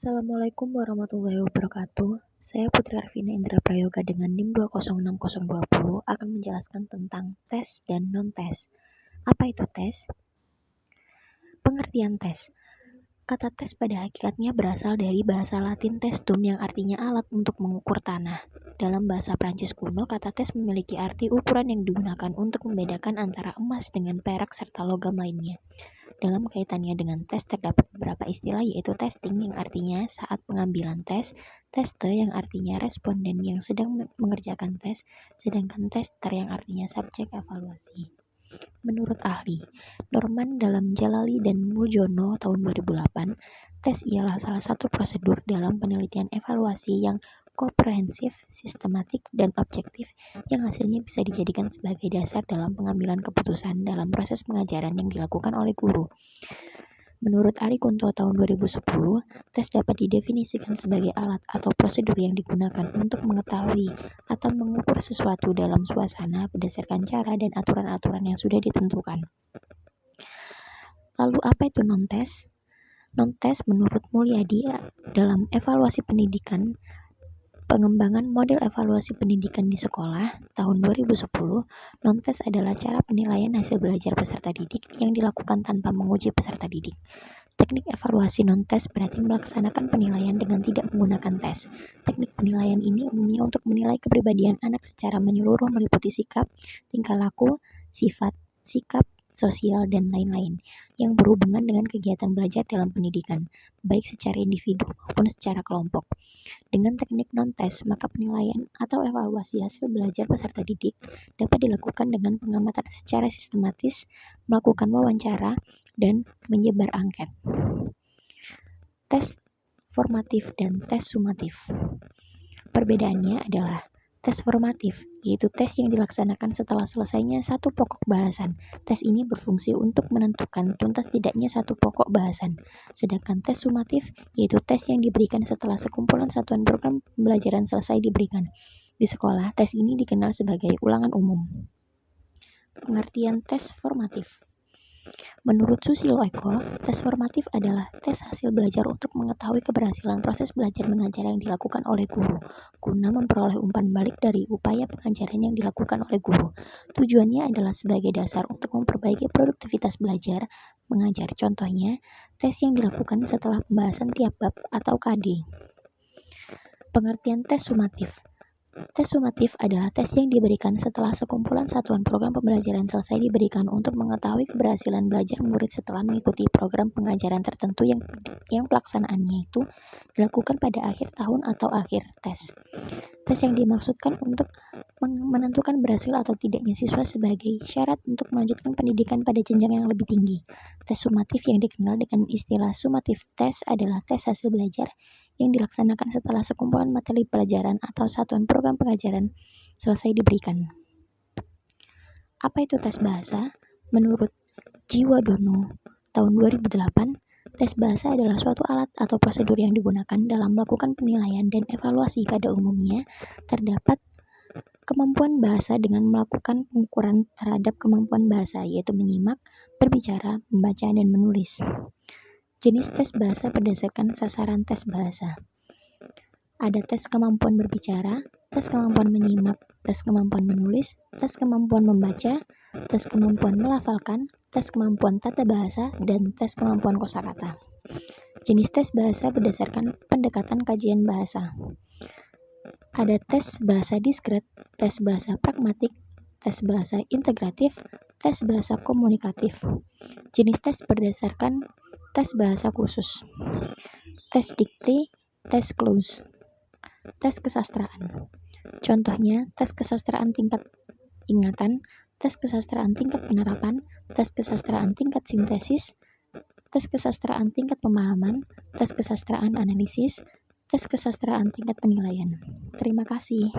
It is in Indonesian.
Assalamualaikum warahmatullahi wabarakatuh. Saya Putri Arvina Indra Prayoga dengan NIM 206020 akan menjelaskan tentang tes dan non-tes. Apa itu tes? Pengertian tes. Kata tes pada hakikatnya berasal dari bahasa Latin testum yang artinya alat untuk mengukur tanah. Dalam bahasa Prancis kuno, kata tes memiliki arti ukuran yang digunakan untuk membedakan antara emas dengan perak serta logam lainnya. Dalam kaitannya dengan tes terdapat beberapa istilah, yaitu testing yang artinya saat pengambilan tes, tester yang artinya responden yang sedang mengerjakan tes, sedangkan tester yang artinya subjek evaluasi. Menurut ahli Norman dalam Jalali dan Muljono tahun 2008, tes ialah salah satu prosedur dalam penelitian evaluasi yang komprehensif, sistematik, dan objektif yang hasilnya bisa dijadikan sebagai dasar dalam pengambilan keputusan dalam proses pengajaran yang dilakukan oleh guru. Menurut Ari Kunto tahun 2010, tes dapat didefinisikan sebagai alat atau prosedur yang digunakan untuk mengetahui atau mengukur sesuatu dalam suasana berdasarkan cara dan aturan-aturan yang sudah ditentukan. Lalu apa itu non-tes? Non-tes menurut Mulyadi dalam evaluasi pendidikan, pengembangan model evaluasi pendidikan di sekolah tahun 2010, non-tes adalah cara penilaian hasil belajar peserta didik yang dilakukan tanpa menguji peserta didik. Teknik evaluasi non-tes berarti melaksanakan penilaian dengan tidak menggunakan tes. Teknik penilaian ini umumnya untuk menilai kepribadian anak secara menyeluruh meliputi sikap, tingkah laku, sifat, sikap, sosial, dan lain-lain yang berhubungan dengan kegiatan belajar dalam pendidikan, baik secara individu maupun secara kelompok. Dengan teknik non-tes, maka penilaian atau evaluasi hasil belajar peserta didik dapat dilakukan dengan pengamatan secara sistematis, melakukan wawancara, dan menyebar angket. Tes formatif dan tes sumatif. Perbedaannya adalah tes formatif, yaitu tes yang dilaksanakan setelah selesainya satu pokok bahasan. Tes ini berfungsi untuk menentukan tuntas tidaknya satu pokok bahasan. Sedangkan tes sumatif, yaitu tes yang diberikan setelah sekumpulan satuan program pembelajaran selesai diberikan. Di sekolah, tes ini dikenal sebagai ulangan umum. Pengertian tes formatif. Menurut Susilo Eko, tes formatif adalah tes hasil belajar untuk mengetahui keberhasilan proses belajar mengajar yang dilakukan oleh guru, guna memperoleh umpan balik dari upaya pengajaran yang dilakukan oleh guru. Tujuannya adalah sebagai dasar untuk memperbaiki produktivitas belajar mengajar. Contohnya, tes yang dilakukan setelah pembahasan tiap bab atau KD. Pengertian tes sumatif. Tes sumatif adalah tes yang diberikan setelah sekumpulan satuan program pembelajaran selesai diberikan untuk mengetahui keberhasilan belajar murid setelah mengikuti program pengajaran tertentu yang pelaksanaannya itu dilakukan pada akhir tahun atau akhir tes. Tes yang dimaksudkan untuk menentukan berhasil atau tidaknya siswa sebagai syarat untuk melanjutkan pendidikan pada jenjang yang lebih tinggi. Tes sumatif yang dikenal dengan istilah summative test adalah tes hasil belajar yang dilaksanakan setelah sekumpulan materi pelajaran atau satuan program pengajaran selesai diberikan. Apa itu tes bahasa? Menurut Jiwadono tahun 2008, tes bahasa adalah suatu alat atau prosedur yang digunakan dalam melakukan penilaian dan evaluasi. Pada umumnya, terdapat kemampuan bahasa dengan melakukan pengukuran terhadap kemampuan bahasa, yaitu menyimak, berbicara, membaca, dan menulis. Jenis tes bahasa berdasarkan sasaran tes bahasa. Ada tes kemampuan berbicara, tes kemampuan menyimak, tes kemampuan menulis, tes kemampuan membaca, tes kemampuan melafalkan, tes kemampuan tata bahasa, dan tes kemampuan kosakata. Jenis tes bahasa berdasarkan pendekatan kajian bahasa. Ada tes bahasa diskret, tes bahasa pragmatik, tes bahasa integratif, tes bahasa komunikatif. Jenis tes berdasarkan tes bahasa khusus. Tes dikte, tes close. Tes kesastraan. Contohnya, tes kesastraan tingkat ingatan, tes kesastraan tingkat penerapan, tes kesastraan tingkat sintesis, tes kesastraan tingkat pemahaman, tes kesastraan analisis, tes kesastraan tingkat penilaian. Terima kasih.